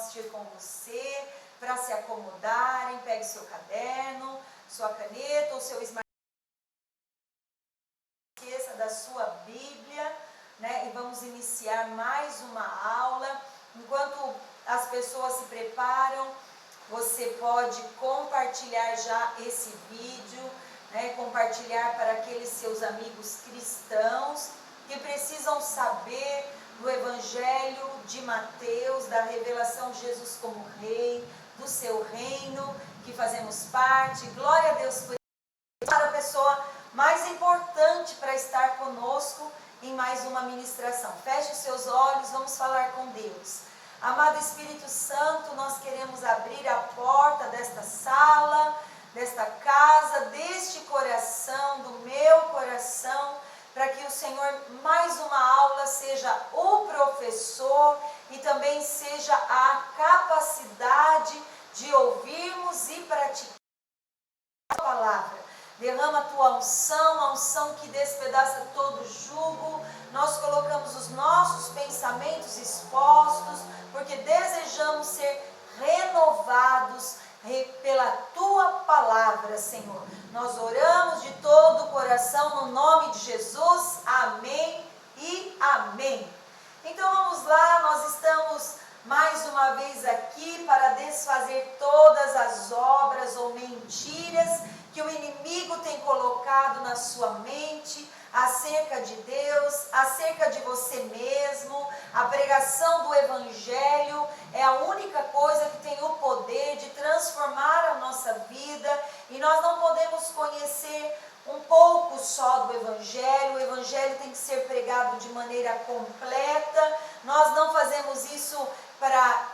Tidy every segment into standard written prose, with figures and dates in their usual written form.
assistir com você, para se acomodarem. Pegue seu caderno, sua caneta ou seu smartphone. Não esqueça da sua Bíblia, né? E vamos iniciar mais uma aula. Enquanto as pessoas se preparam, você pode compartilhar já esse vídeo, né? Compartilhar para aqueles seus amigos cristãos que precisam saber do Evangelho de Mateus, da revelação de Jesus como Rei, do seu reino, que fazemos parte. Glória a Deus por isso. Para a pessoa mais importante para estar conosco em mais uma ministração. Feche os seus olhos, vamos falar com Deus. Amado Espírito Santo, nós queremos abrir a porta desta sala, desta casa, deste coração, do meu coração, para que o Senhor, mais uma aula, seja o professor e também seja a capacidade de ouvirmos e praticar a palavra. Derrama a tua unção, a unção que despedaça todo jugo. Nós colocamos os nossos pensamentos expostos, porque desejamos ser renovados pela tua palavra, Senhor. Nós oramos de todo o coração no nome de Jesus. Amém e amém. Então vamos lá, nós estamos mais uma vez aqui para desfazer todas as obras ou mentiras que o inimigo tem colocado na sua mente acerca de Deus, acerca de você mesmo. A pregação do Evangelho é a única coisa que tem o poder de transformar a nossa vida, e nós não podemos conhecer um pouco só do Evangelho. O Evangelho tem que ser pregado de maneira completa. Nós não fazemos isso para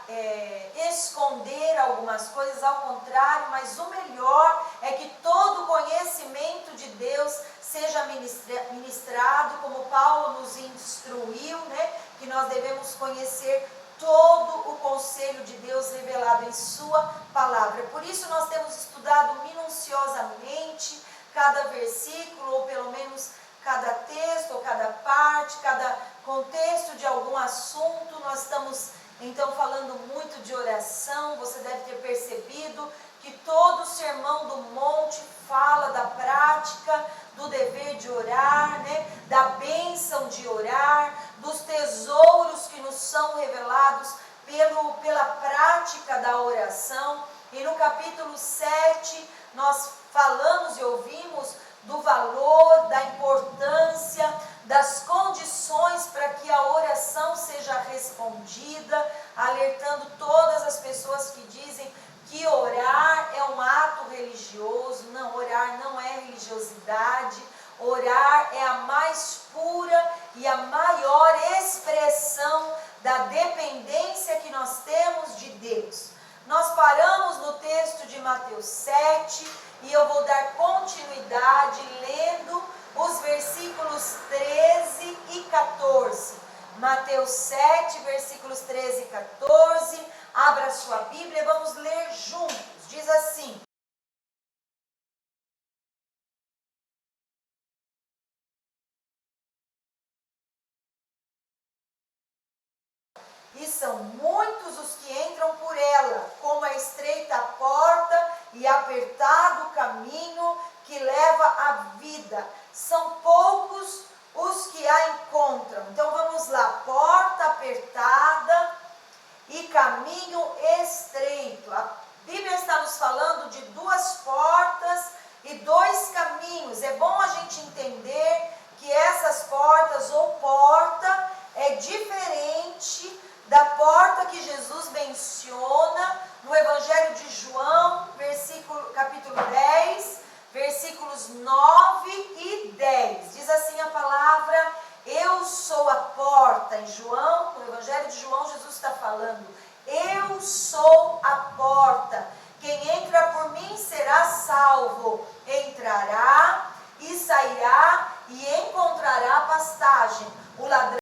esconder algumas coisas, ao contrário, mas o melhor é que todo conhecimento de Deus seja ministrado, como Paulo nos instruiu, né? Que nós devemos conhecer todo o conselho de Deus revelado em sua palavra. Por isso nós temos estudado minuciosamente cada versículo, ou pelo menos cada texto, ou cada parte, cada contexto de algum assunto. Nós estamos então falando muito de oração. Você deve ter percebido que todo o sermão do monte fala da prática, do dever de orar, né? Da bênção de orar, dos tesouros que nos são revelados pela prática da oração. E no capítulo 7 nós falamos e ouvimos do valor, da importância, das condições para que a oração seja respondida, alertando todas as pessoas que dizem que orar é um ato religioso. Não, orar não é religiosidade. Orar é a mais pura e a maior expressão da dependência que nós temos de Deus. Nós paramos no texto de Mateus 7 e eu vou dar continuidade lendo os versículos 13 e 14. Mateus 7, versículos 13 e 14. Abra sua Bíblia e vamos ler juntos. Diz assim: e são muitos os que entram por ela, como a estreita porta e apertado o caminho que leva à vida. São poucos os que a encontram. Então vamos lá: porta apertada e caminho estreito. A Bíblia está nos falando de duas portas e dois caminhos. É bom a gente entender que essas portas ou porta é diferente da porta que Jesus menciona no Evangelho de João, capítulo 10, versículos 9 e 10. Diz assim a palavra: eu sou a porta. Em João, no Evangelho de João, Jesus está falando: eu sou a porta. Quem entra por mim será salvo. Entrará e sairá e encontrará pastagem. O ladrão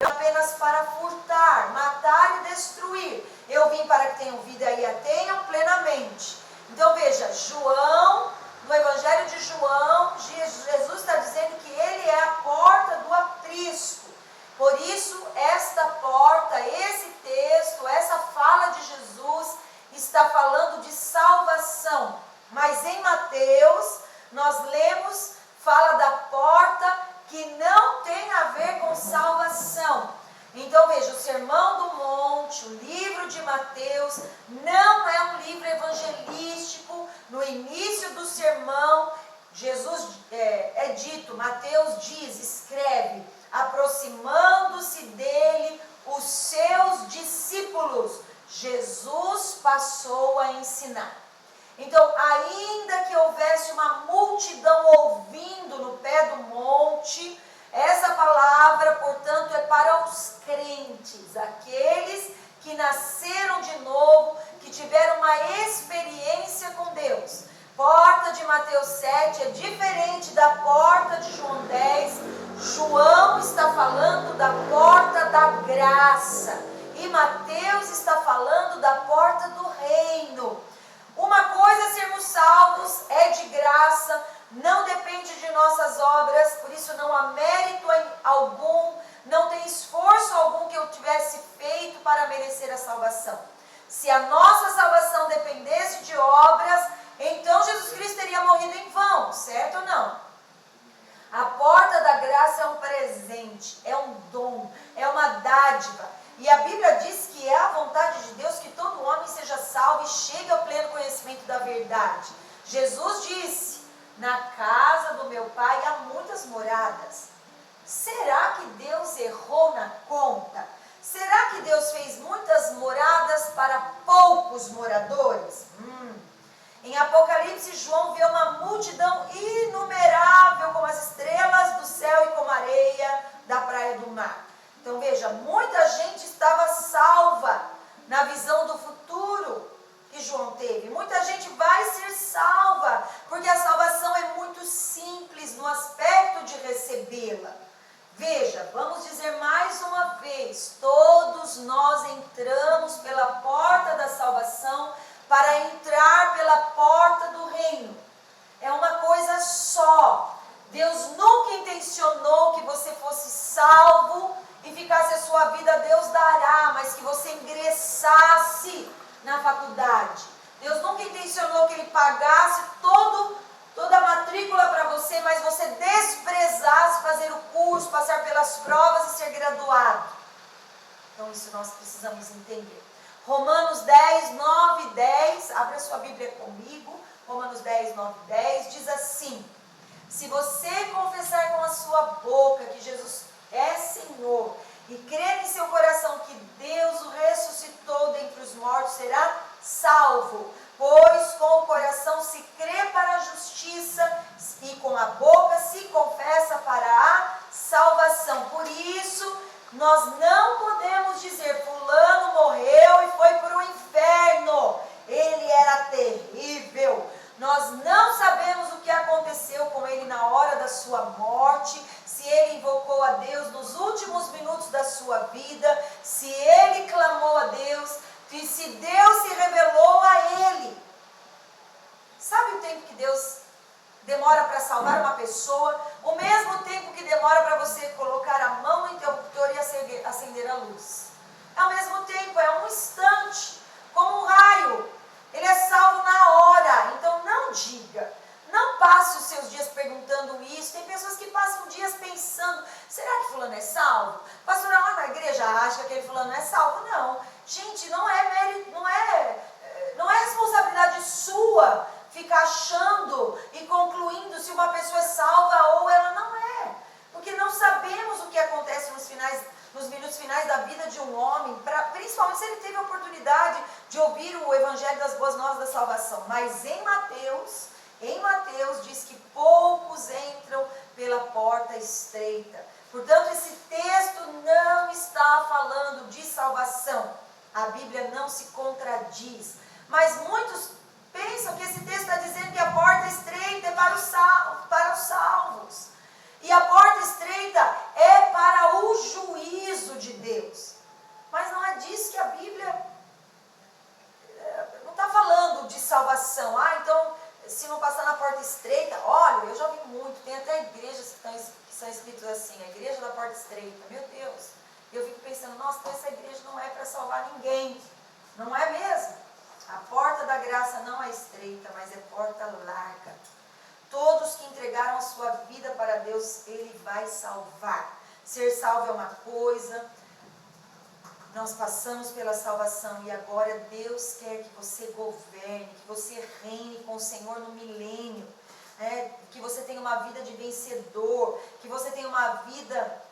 apenas para furtar, matar e destruir. Eu vim para que tenham vida e a tenham plenamente. Então veja, João, no Evangelho de João, Jesus está dizendo que ele é a porta do aprisco. Por isso, esta porta, esse texto, essa fala de Mateus não é um livro evangelístico. No início do sermão, Jesus é dito, Mateus diz, escreve, aproximando-se dele os seus discípulos, Jesus passou a ensinar. Então, ainda que houvesse uma multidão ouvindo no pé do monte, essa palavra, portanto, é para os crentes, aqueles que nasceram de novo, que tiveram uma experiência com Deus. Porta de Mateus 7 é diferente da porta de João 10. João está falando da porta da graça e Mateus está falando da porta do reino. Uma coisa é sermos salvos, é de graça, não depende de nossas obras, por isso não há mérito algum, não tem esforço algum que eu tivesse feito para merecer a salvação. Se a nossa salvação dependesse de obras, então Jesus Cristo teria morrido em vão, certo ou não? A porta da graça é um presente, é um dom, é uma dádiva. E a Bíblia diz que é a vontade de Deus que todo homem seja salvo e chegue ao pleno conhecimento da verdade. Jesus disse, na casa do meu pai há muitas moradas. Será que Deus errou na conta? Será que Deus fez muitas moradas para poucos moradores? Em Apocalipse, João vê uma multidão inumerável como as estrelas do céu e como a areia da praia do mar. Então veja, muita gente estava salva na visão do futuro que João teve. Muita gente vai ser salva, porque a salvação é muito simples no aspecto de recebê-la. Veja, vamos dizer mais uma vez, todos nós entramos pela porta da salvação para entrar pela porta do reino. É uma coisa só. Deus nunca intencionou que você fosse salvo e ficasse a sua vida, Deus dará, mas que você ingressasse na faculdade. Deus nunca intencionou que Ele pagasse toda a matrícula para você, mas você desprezasse fazer o curso, passar pelas provas e ser graduado. Então isso nós precisamos entender. Romanos 10, 9 e 10, abra a sua Bíblia comigo, Romanos 10, 9 e 10, diz assim: se você confessar com a sua boca que Jesus é Senhor e crer em seu coração que Deus o ressuscitou dentre os mortos, será salvo. Pois com o coração se crê para a justiça e com a boca se confessa para a salvação. Por isso, nós não podemos dizer, fulano morreu e foi para o inferno, ele era terrível. Nós não sabemos o que aconteceu com ele na hora da sua morte, se ele invocou a Deus nos últimos minutos da sua vida, se ele clamou a Deus, e se Deus se revelou a ele. Sabe o tempo que Deus demora para salvar uma pessoa? O mesmo tempo que demora para você colocar a mão no interruptor e acender a luz. É o mesmo tempo, é um instante, como um raio. Ele é salvo na hora. Então não diga, não passe os seus dias perguntando isso. Tem pessoas que passam dias pensando, será que fulano é salvo? Pastora, lá na igreja acha que aquele fulano é salvo? Não. Gente, não é responsabilidade sua ficar achando e concluindo se uma pessoa é salva ou ela não é. Porque não sabemos o que acontece nos minutos finais da vida de um homem, principalmente se ele teve a oportunidade de ouvir o evangelho das boas novas da salvação. Mas em Mateus diz que poucos entram pela porta estreita. Portanto, esse texto não está falando de salvação. A Bíblia não se contradiz. Mas muitos pensam que esse texto está dizendo que a porta estreita é para os salvos. E a porta estreita é para o juízo de Deus. Mas não é disso que a Bíblia não está falando de salvação. Então, se não passar na porta estreita, olha, eu já vi muito, tem até igrejas que são escritas assim, a igreja da porta estreita, meu Deus. Eu fico pensando, nossa, então essa igreja não é para salvar ninguém. Não é mesmo? A porta da graça não é estreita, mas é porta larga. Todos que entregaram a sua vida para Deus, Ele vai salvar. Ser salvo é uma coisa, Nós passamos pela salvação e agora Deus quer que você governe, que você reine com o Senhor no milênio, que você tenha uma vida de vencedor, que você tenha uma vida,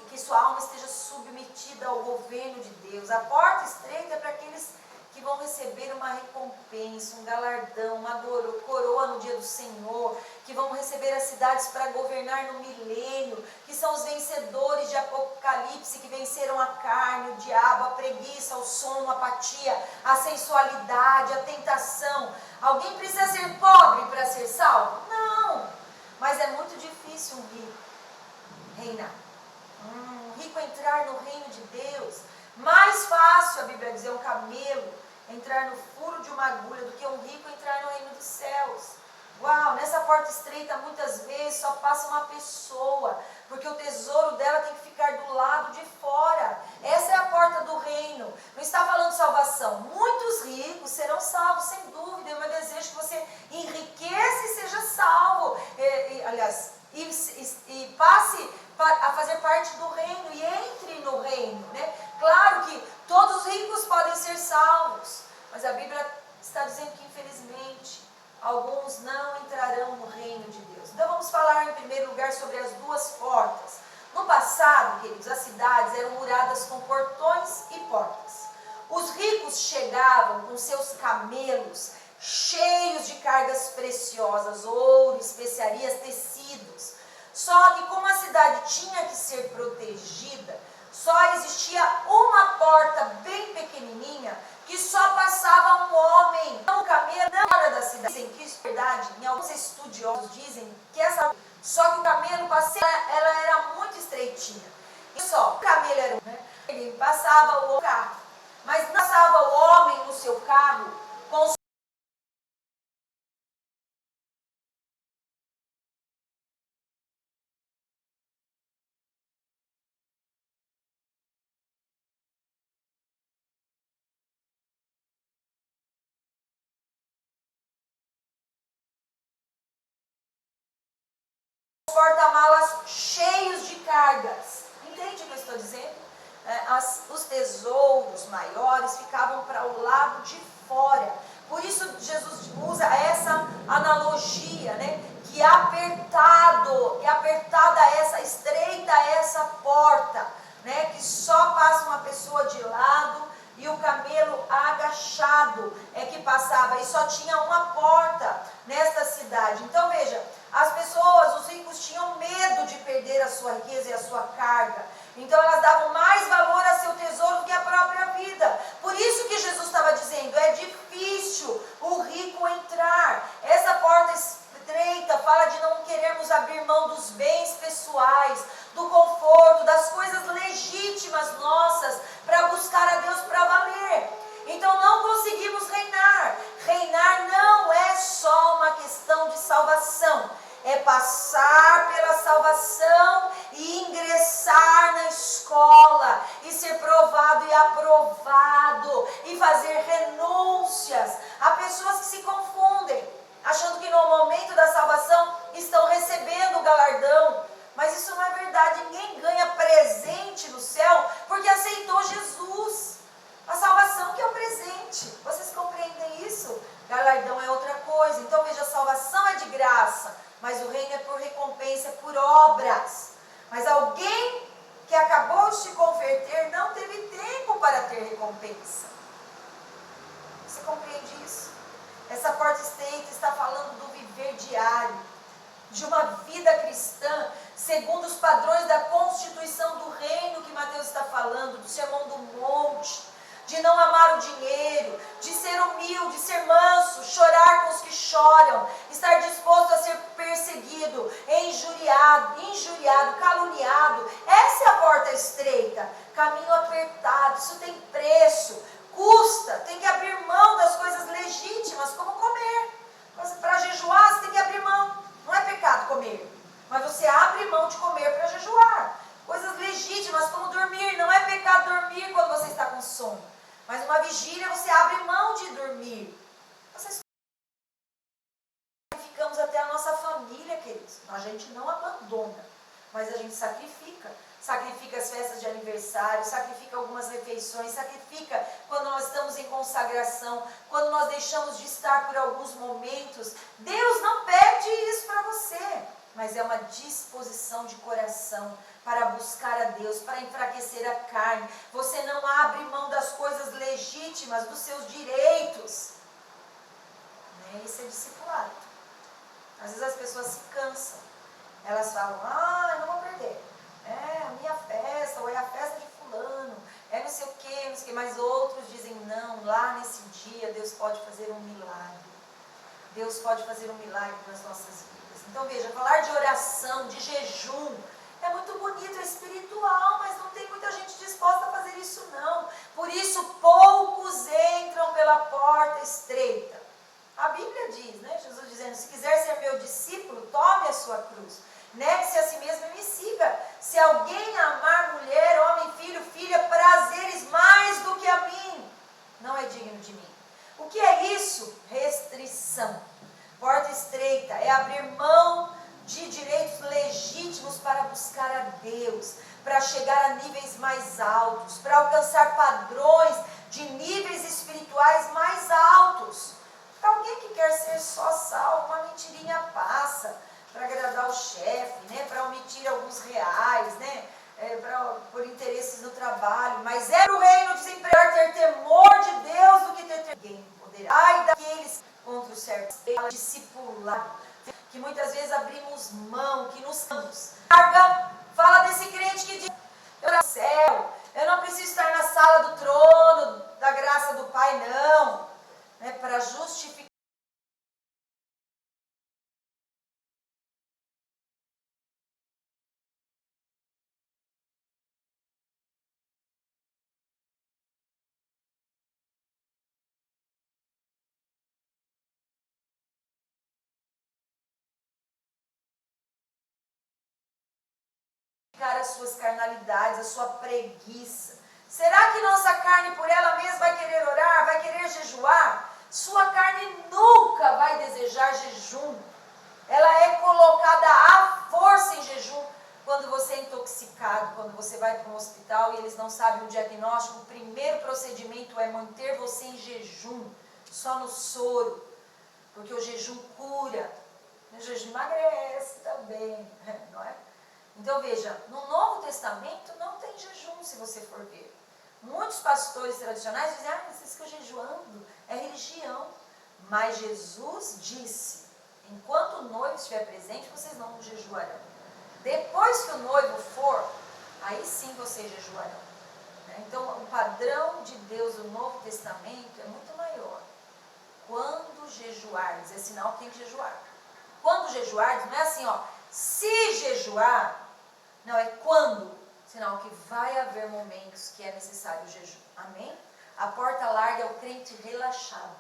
que sua alma esteja submetida ao governo de Deus. A porta estreita é para aqueles que vão receber uma recompensa, um galardão, uma coroa no dia do Senhor, que vão receber as cidades para governar no milênio, que são os vencedores de Apocalipse, que venceram a carne, o diabo, a preguiça, o sono, a apatia, a sensualidade, a tentação. Alguém precisa ser pobre para ser salvo? Não, mas é muito difícil um rico reinar, um rico entrar no reino de Deus. Mais fácil, a Bíblia diz, é um camelo entrar no furo de uma agulha do que um rico entrar no reino dos céus. Uau, nessa porta estreita muitas vezes só passa uma pessoa, porque o tesouro dela tem que ficar do lado de fora. Essa é a porta do reino. Não está falando salvação. Muitos ricos serão salvos, sem dúvida. É o meu desejo que você enriqueça e seja salvo. E passe a fazer parte do reino e entre no reino, né? Claro que todos os ricos podem ser salvos, mas a Bíblia está dizendo que infelizmente alguns não entrarão no reino de Deus. Então vamos falar em primeiro lugar sobre as duas portas. No passado, queridos, as cidades eram muradas com portões e portas. Os ricos chegavam com seus camelos cheios de cargas preciosas, ouro, especiarias, tecidos. Só que como a cidade tinha que ser protegida, só existia uma porta bem pequenininha que só passava um homem. Então o camelo não era da cidade. Dizem que isso é verdade, em alguns estudiosos dizem que essa... Só que o camelo ela era muito estreitinha. E só, o camelo era ele passava o carro, mas não passava o homem no seu carro com os porta-malas cheios de cargas. Entende o que eu estou dizendo? Os tesouros maiores ficavam para o lado de fora. Por isso Jesus usa essa analogia, né? Que apertada essa, estreita essa porta, né? Que só passa uma pessoa de lado e o camelo agachado é que passava, e só tinha uma porta nesta cidade. Então veja, as pessoas, os ricos tinham medo de perder a sua riqueza e a sua carga. Então elas davam mais valor a seu tesouro do que a própria vida. Por isso que Jesus estava dizendo, é difícil o rico entrar. Essa porta estreita fala de não querermos abrir mão dos bens pessoais, do conforto, das coisas legítimas nossas, para buscar a Deus para valer. Então não conseguimos reinar. Reinar não é só uma questão de salvação. É passar pela salvação e ingressar na escola, e ser provado e aprovado, e fazer renúncias. Há pessoas que se confundem, achando que no momento da salvação estão recebendo o galardão. Mas isso não é verdade. Ninguém ganha presente no céu porque aceitou Jesus. A salvação que é o presente. Vocês compreendem isso? Galardão é outra coisa. Então veja, a salvação é de graça, mas o reino é por recompensa, é por obras. Mas alguém que acabou de se converter não teve tempo para ter recompensa. Você compreende isso? Essa porta estreita está falando do viver diário, de uma vida cristã, segundo os padrões da constituição do reino que Mateus está falando, do sermão do monte, de não amar o dinheiro, de ser humilde, de ser manso, chorar com os que choram, estar disposto a ser perseguido, injuriado, caluniado. Essa é a porta estreita, caminho apertado, isso tem preço, custa, tem que abrir mão das coisas legítimas, como comer. Para jejuar, você tem que abrir mão. Não é pecado comer, mas você abre mão de comer para jejuar. Coisas legítimas como dormir, não é pecado dormir quando você está com sono, mas uma vigília você abre mão de dormir. Nós sacrificamos até a nossa família, queridos. A gente não abandona, mas a gente sacrifica. sacrifica as festas de aniversário, sacrifica algumas refeições, sacrifica quando nós estamos em consagração, quando nós deixamos de estar por alguns momentos. Deus não pede isso para você, mas é uma disposição de coração para buscar a Deus, para enfraquecer a carne. Você não abre mão das coisas legítimas, dos seus direitos. Isso é discipulado. Às vezes as pessoas se cansam. Elas falam, eu não vou perder. É a minha festa, ou é a festa de fulano, é não sei o que, não sei o que. Mas outros dizem, não, lá nesse dia Deus pode fazer um milagre. Deus pode fazer um milagre nas nossas vidas. Então veja, falar de oração, de jejum, é muito bonito, é espiritual, mas não tem muita gente disposta a fazer isso não. Por isso poucos entram pela porta estreita. A Bíblia diz, né? Jesus dizendo, se quiser ser meu discípulo, tome a sua cruz. Negue-se a si mesmo e me siga. Se alguém amar mulher, homem, filho, filha, prazeres mais do que a mim, não é digno de mim. O que é isso? Restrição. Porta estreita é abrir mão de direitos legítimos para buscar a Deus, para chegar a níveis mais altos, para alcançar padrões de níveis espirituais mais altos. Para alguém que quer ser só salvo, uma mentirinha passa, para agradar o chefe, né? Para omitir alguns reais, né? Por interesses no trabalho, mas é para o reino desempregar ter temor de Deus do que ter ninguém poderá. Ai daqueles contra o certo, discipulado, que muitas vezes abrimos mão, que nos carga. Fala desse crente que diz, eu no céu, eu não preciso estar na sala do trono da graça do Pai, não, né? Para justificar as suas carnalidades, a sua preguiça. Será que nossa carne por ela mesma vai querer orar, vai querer jejuar? Sua carne nunca vai desejar jejum. Ela é colocada à força em jejum. Quando você é intoxicado, quando você vai para um hospital e eles não sabem o diagnóstico, o primeiro procedimento é manter você em jejum, só no soro, porque o jejum cura. O jejum emagrece também, não é? Então veja, no Novo Testamento não tem jejum, se você for ver. Muitos pastores tradicionais dizem, vocês ficam jejuando, é religião. Mas Jesus disse, enquanto o noivo estiver presente, vocês não jejuarão. Depois que o noivo for, aí sim vocês jejuarão. Então o padrão de Deus do Novo Testamento é muito maior. Quando jejuardes, é sinal que tem que jejuar. Quando jejuardes, não é assim, se jejuar, não, é quando, sinal que vai haver momentos que é necessário o jejum. Amém? A porta larga é o crente relaxado.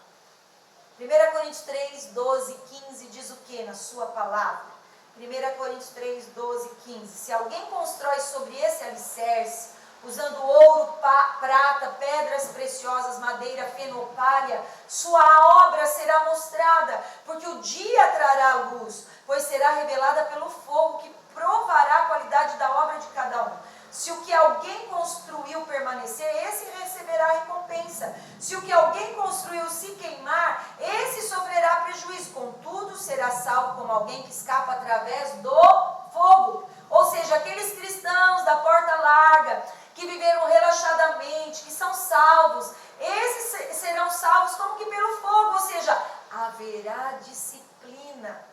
1 Coríntios 3, 12, 15 diz o que na sua palavra? 1 Coríntios 3, 12, 15. Se alguém constrói sobre esse alicerce, usando ouro, prata, pedras preciosas, madeira, feno, palha, sua obra será mostrada, porque o dia trará luz, pois será revelada pelo fogo, que provará a qualidade da obra de cada um. Se o que alguém construiu permanecer, esse receberá a recompensa. Se o que alguém construiu se queimar, esse sofrerá prejuízo. Contudo, será salvo como alguém que escapa através do fogo. Ou seja, aqueles cristãos da porta larga, que viveram relaxadamente, que são salvos, esses serão salvos como que pelo fogo. Ou seja, haverá disciplina.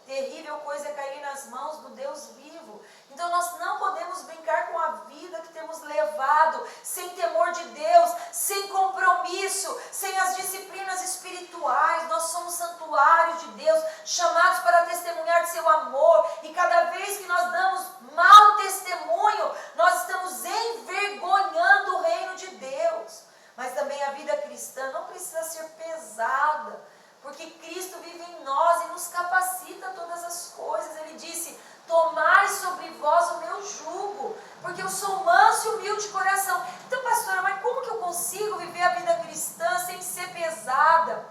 Terrível coisa é cair nas mãos do Deus vivo. Então nós não podemos brincar com a vida que temos levado, sem temor de Deus, sem compromisso, sem as disciplinas espirituais. Nós somos santuários de Deus, chamados para testemunhar de seu amor, e cada vez que nós damos mau testemunho, nós estamos envergonhando o reino de Deus. Mas também a vida cristã não precisa ser pesada, porque Cristo vive em nós e nos capacita a todas as coisas. Ele disse, tomai sobre vós o meu jugo, porque eu sou manso e humilde de coração. Então, pastora, mas como que eu consigo viver a vida cristã sem ser pesada?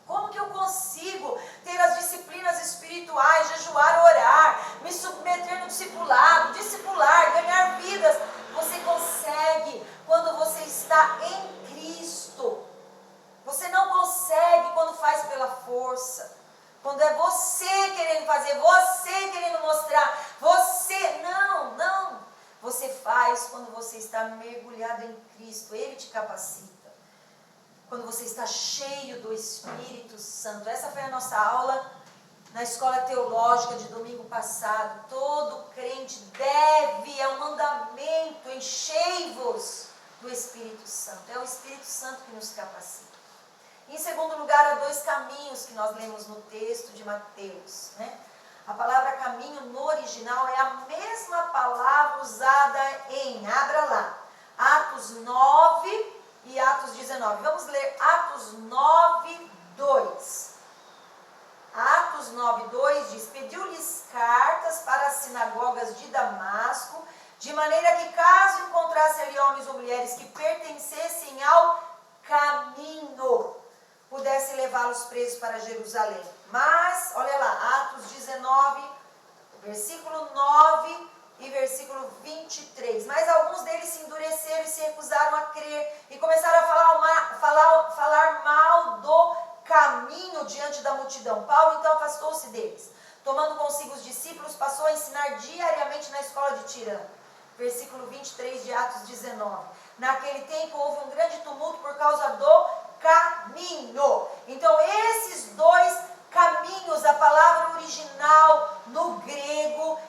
Como que eu consigo ter as disciplinas espirituais, jejuar, orar, me me submeter no discipulado, discipular, ganhar vidas. Você consegue quando você está em Cristo. Você não consegue quando faz pela força. Quando é você querendo fazer, você querendo mostrar, você, não. Você faz quando você está mergulhado em Cristo, Ele te capacita. Quando você está cheio do Espírito Santo. Essa foi a nossa aula na escola teológica de domingo passado. Todo crente deve, é um mandamento, enchei-vos do Espírito Santo. É o Espírito Santo que nos capacita. Em segundo lugar, há dois caminhos que nós lemos no texto de Mateus, né? A palavra caminho no original é a mesma palavra usada abra lá, Atos 9 e Atos 19. Vamos ler Atos 9, 2. Atos 9, 2 diz: pediu-lhes cartas para as sinagogas de Damasco, de maneira que caso encontrasse ali homens ou mulheres que pertencessem ao caminho, pudesse levá-los presos para Jerusalém. Mas, olha lá, Atos 19, versículo 9 e versículo 23. Mas alguns deles se endureceram e se recusaram a crer e começaram a falar mal do caminho diante da multidão. Paulo então afastou-se deles. Tomando consigo os discípulos, passou a ensinar diariamente na escola de Tirano. Versículo 23 de Atos 19. Naquele tempo houve um grande tumulto por causa do caminho. Então esses dois caminhos, a palavra original no grego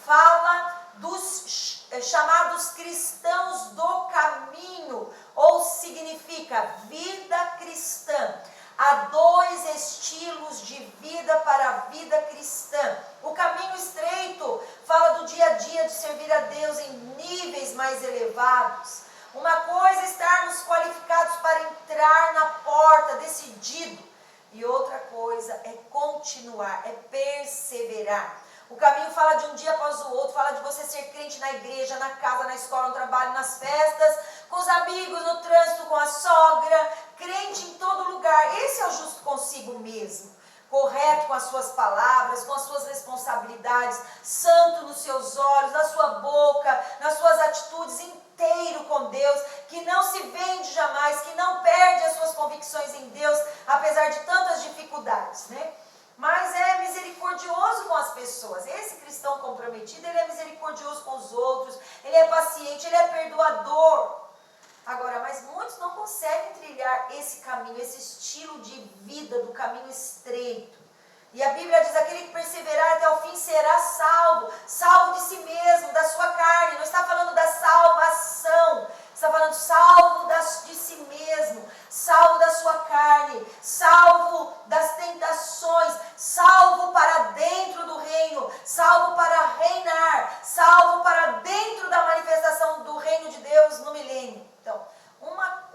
fala dos chamados cristãos do caminho, ou significa vida cristã. Há dois estilos de vida para a vida cristã. O caminho estreito fala do dia a dia de servir a Deus em níveis mais elevados. Uma coisa é estarmos qualificados para entrar na porta, decidido. E outra coisa é continuar, é perseverar. O caminho fala de um dia após o outro, fala de você ser crente na igreja, na casa, na escola, no trabalho, nas festas, com os amigos, no trânsito, com a sogra, crente em todo lugar. Esse é o justo consigo mesmo. Correto com as suas palavras, com as suas responsabilidades, santo nos seus olhos, na sua boca, nas suas atitudes, inteiro com Deus, que não se vende jamais, que não perde as suas convicções em Deus, apesar de tantas dificuldades, né? Mas é misericordioso com as pessoas. Esse cristão comprometido, ele é misericordioso com os outros, ele é paciente, ele é perdoador. Agora, mas muitos não conseguem trilhar esse caminho, esse estilo de vida do caminho estreito. E a Bíblia diz: aquele que perseverar até o fim será salvo. Salvo de si mesmo, da sua carne. Não está falando da salvação. Está falando salvo de si mesmo. Salvo da sua carne. Salvo das tentações. Salvo para dentro do reino. Salvo para reinar. Salvo para dentro da manifestação do reino de Deus no milênio. Então,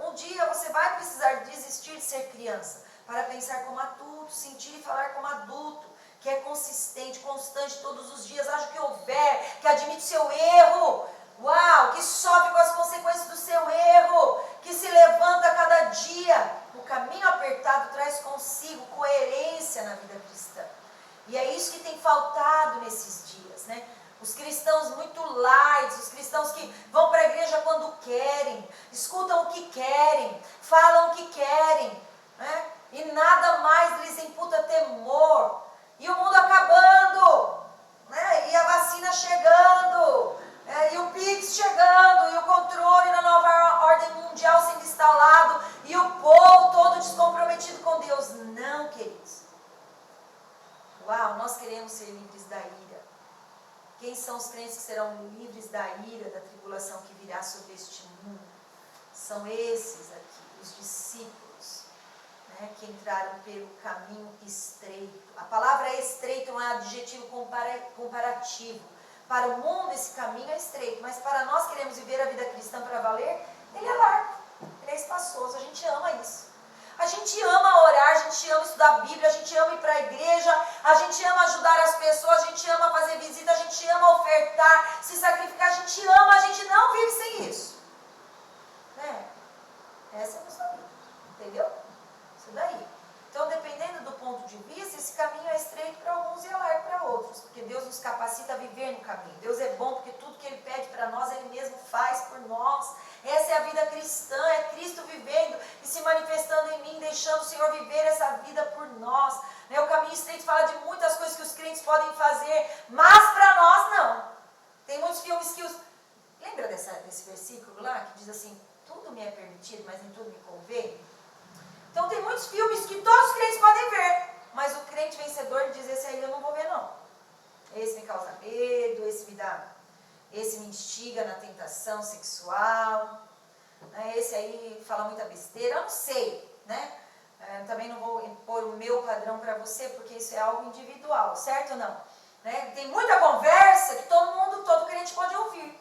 um dia você vai precisar desistir de ser criança para pensar como adulto, sentir e falar como adulto, que é consistente, constante todos os dias, age o que houver, que admite seu erro, que sofre com as consequências do seu erro, que se levanta a cada dia. O caminho apertado traz consigo coerência na vida cristã. E é isso que tem faltado nesses dias, né? Os cristãos muito light, os cristãos que vão para a igreja quando querem, escutam o que querem, falam o que querem, né? E nada mais lhes imputa temor. E o mundo acabando, né? E a vacina chegando, e o Pix chegando, e o controle da nova ordem mundial sendo instalado, e o povo todo descomprometido com Deus. Não, queridos. Nós queremos ser livres da ira. Quem são os crentes que serão livres da ira, da tribulação que virá sobre este mundo? São esses aqui, os discípulos, né, que entraram pelo caminho estreito. A palavra estreito não é adjetivo comparativo. Para o mundo esse caminho é estreito, mas para nós que queremos viver a vida cristã para valer, ele é largo, ele é espaçoso, a gente ama isso. A gente ama orar, a gente ama estudar a Bíblia, a gente ama ir para a igreja, a gente ama ajudar as pessoas, a gente ama fazer visita, a gente ama ofertar, se sacrificar, a gente ama, a gente não vive sem isso. Essa é a nossa vida, entendeu? Isso daí. Então, dependendo do ponto de vista, esse caminho é estreito para alguns e é largo para outros, porque Deus nos capacita deixando o Senhor viver essa vida por nós. Né? O caminho estreito fala de muitas coisas que os crentes podem fazer, mas para nós não. Tem muitos filmes que os... Lembra desse versículo lá que diz assim, tudo me é permitido, mas nem tudo me convém? Então tem muitos filmes que todos os crentes podem ver, mas o crente vencedor diz, esse aí eu não vou ver não. Esse me causa medo, esse me instiga na tentação sexual, né? Esse aí fala muita besteira, eu não sei, né? Também não vou impor o meu padrão para você, porque isso é algo individual, certo ou não? Né? Tem muita conversa que todo crente pode ouvir,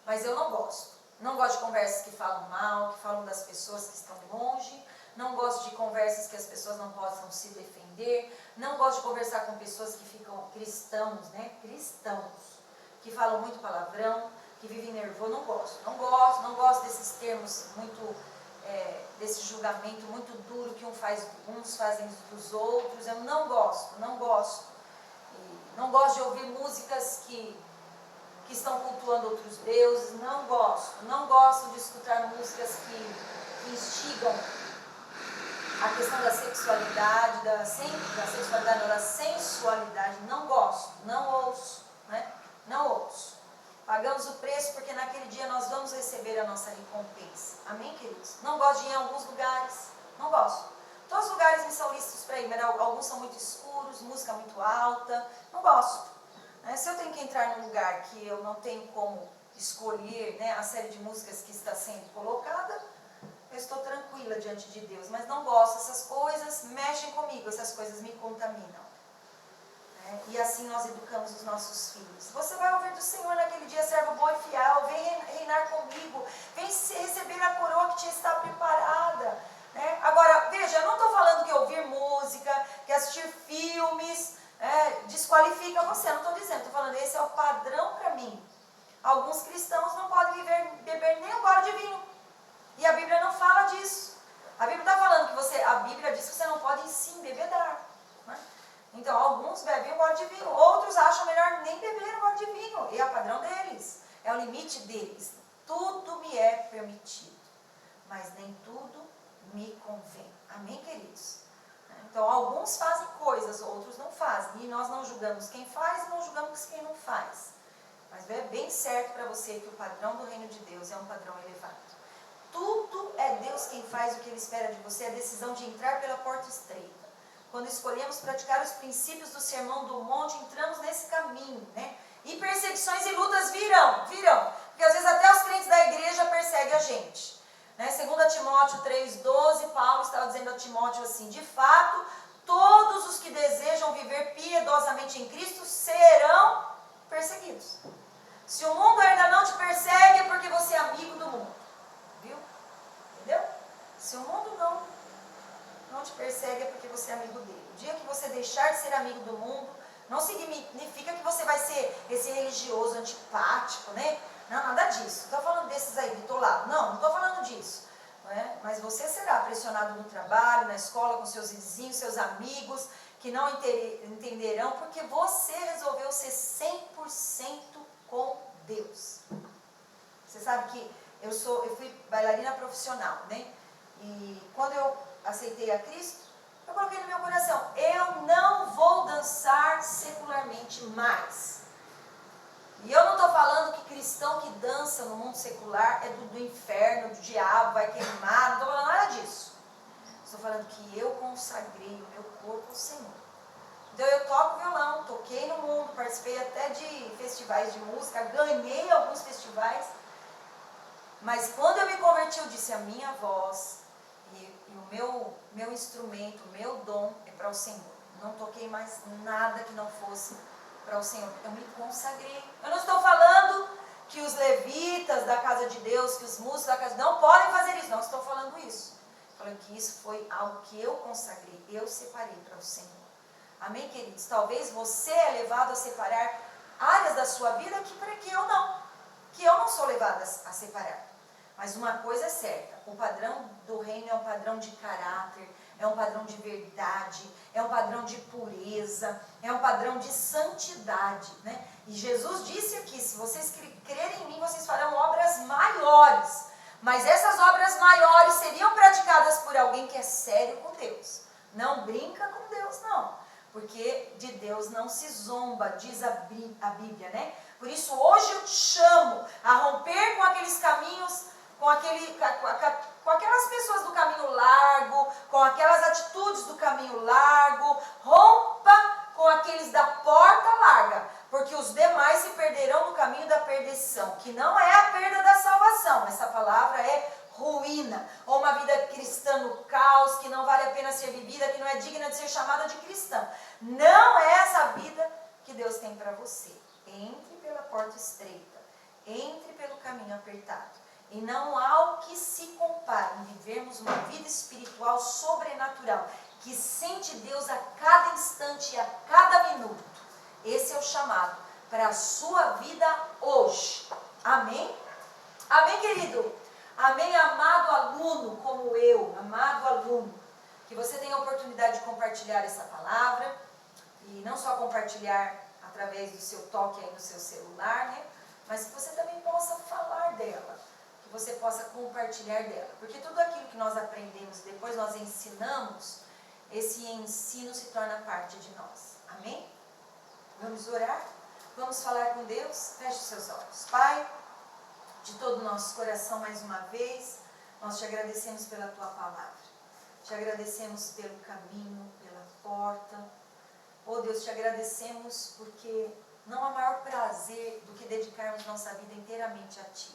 mas eu não gosto. Não gosto de conversas que falam mal, que falam das pessoas que estão longe. Não gosto de conversas que as pessoas não possam se defender. Não gosto de conversar com pessoas que ficam cristãos, né? Cristãos, que falam muito palavrão, que vivem nervoso. Não gosto desses termos muito, desse julgamento muito duro que uns fazem dos outros. Eu não gosto. E não gosto de ouvir músicas que estão cultuando outros deuses. Não gosto de escutar músicas que instigam a questão da sexualidade, da sensualidade. Não gosto, não ouço, né? Não ouço. Pagamos o preço porque naquele dia nós vamos receber a nossa recompensa. Amém, queridos? Não gosto de ir em alguns lugares, não gosto. Todos os lugares me são lícitos para ir, mas alguns são muito escuros, música muito alta, não gosto. Se eu tenho que entrar num lugar que eu não tenho como escolher, né, a série de músicas que está sendo colocada, eu estou tranquila diante de Deus, mas não gosto. Essas coisas mexem comigo, essas coisas me contaminam. E assim nós educamos os nossos filhos. Você vai ouvir do Senhor naquele dia, servo bom e fiel, vem reinar comigo, vem receber a coroa que te está preparada. Né? Agora, veja, eu não estou falando que ouvir música, que assistir filmes, desqualifica você, eu não estou dizendo, estou falando, esse é o padrão para mim. Alguns cristãos não podem beber nem um gole de vinho. E a Bíblia não fala disso. A Bíblia está falando que a Bíblia diz que você não pode sim bebedar. Né? Então, alguns bebem um gole de vinho, outros acham melhor nem beber um gole de vinho. E é o padrão deles, é o limite deles. Tudo me é permitido, mas nem tudo me convém. Amém, queridos? Então, alguns fazem coisas, outros não fazem. E nós não julgamos quem faz e não julgamos quem não faz. Mas é bem certo para você que o padrão do reino de Deus é um padrão elevado. Tudo é Deus quem faz o que Ele espera de você, a decisão de entrar pela porta estreita. Quando escolhemos praticar os princípios do Sermão do Monte, entramos nesse caminho, né? E perseguições e lutas virão. Porque às vezes até os crentes da igreja perseguem a gente. Né? 2 Timóteo 3,12, Paulo estava dizendo a Timóteo assim, de fato, todos os que desejam viver piedosamente em Cristo serão perseguidos. Se o mundo ainda não te persegue, é porque você é amigo do mundo. Viu? Entendeu? Se o mundo não te persegue, é porque você é amigo dele. O dia que você deixar de ser amigo do mundo, não significa que você vai ser esse religioso antipático, né? Não, nada disso. Não estou falando desses aí, bitolado. Não estou falando disso. Não é? Mas você será pressionado no trabalho, na escola, com seus vizinhos, seus amigos, que não entenderão, porque você resolveu ser 100% com Deus. Você sabe que eu fui bailarina profissional, né? E quando eu aceitei a Cristo, eu coloquei no meu coração, eu não vou dançar secularmente mais. E eu não estou falando que cristão que dança no mundo secular é do inferno, do diabo, vai queimar, não estou falando nada disso. Estou falando que eu consagrei o meu corpo ao Senhor. Então eu toco violão, toquei no mundo, participei até de festivais de música, ganhei alguns festivais. Mas quando eu me converti, eu disse, a minha voz e o meu instrumento, o meu dom é para o Senhor. Não toquei mais nada que não fosse para o Senhor. Eu me consagrei. Eu não estou falando que os levitas da casa de Deus, que os músicos da casa de Deus não podem fazer isso. Não estou falando isso. Estou falando que isso foi algo que eu consagrei, eu separei para o Senhor. Amém, queridos? Talvez você é levado a separar áreas da sua vida que eu não sou levada a separar. Mas uma coisa é certa, o padrão do reino é um padrão de caráter, é um padrão de verdade, é um padrão de pureza, é um padrão de santidade, né? E Jesus disse aqui, se vocês crerem em mim, vocês farão obras maiores. Mas essas obras maiores seriam praticadas por alguém alguém que é sério com Deus. Não brinca com Deus, não. Porque de Deus não se zomba, diz a Bíblia, né? Por isso hoje eu te chamo a romper com aqueles caminhos, com aquelas pessoas do caminho largo, com aquelas atitudes do caminho largo. Rompa com aqueles da porta larga, porque os demais se perderão no caminho da perdição, que não é a perda da salvação. Essa palavra é ruína, ou uma vida cristã no caos, que não vale a pena ser vivida, que não é digna de ser chamada de cristã. Não é essa vida que Deus tem para você. Entre pela porta estreita, entre pelo caminho apertado. E não há o que se compare em vivermos uma vida espiritual sobrenatural, que sente Deus a cada instante e a cada minuto. Esse é o chamado para a sua vida hoje. Amém? Amém, querido? Amém, amado aluno como eu, amado aluno. Que você tenha a oportunidade de compartilhar essa palavra. E não só compartilhar através do seu toque aí no seu celular, né? Mas que você também possa falar dela. Que você possa compartilhar dela. Porque tudo aquilo que nós aprendemos e depois nós ensinamos, esse ensino se torna parte de nós. Amém? Vamos orar? Vamos falar com Deus? Feche os seus olhos. Pai, de todo o nosso coração mais uma vez, nós te agradecemos pela tua palavra. Te agradecemos pelo caminho, pela porta. Oh Deus, te agradecemos porque não há maior prazer do que dedicarmos nossa vida inteiramente a Ti.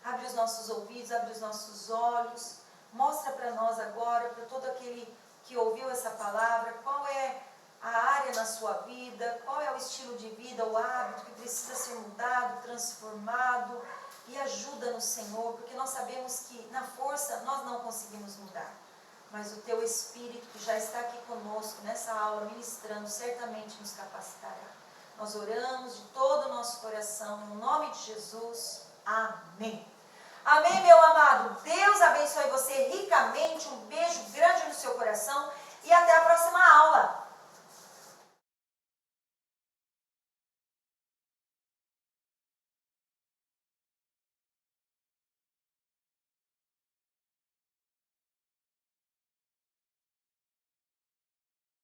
Abre os nossos ouvidos, abre os nossos olhos, mostra para nós agora, para todo aquele que ouviu essa palavra, qual é a área na sua vida, qual é o estilo de vida, o hábito que precisa ser mudado, transformado, e ajuda-nos, Senhor, porque nós sabemos que na força nós não conseguimos mudar. Mas o Teu Espírito, que já está aqui conosco nessa aula, ministrando, certamente nos capacitará. Nós oramos de todo o nosso coração, no nome de Jesus. Amém. Amém, meu amado. Deus abençoe você ricamente. Um beijo grande no seu coração.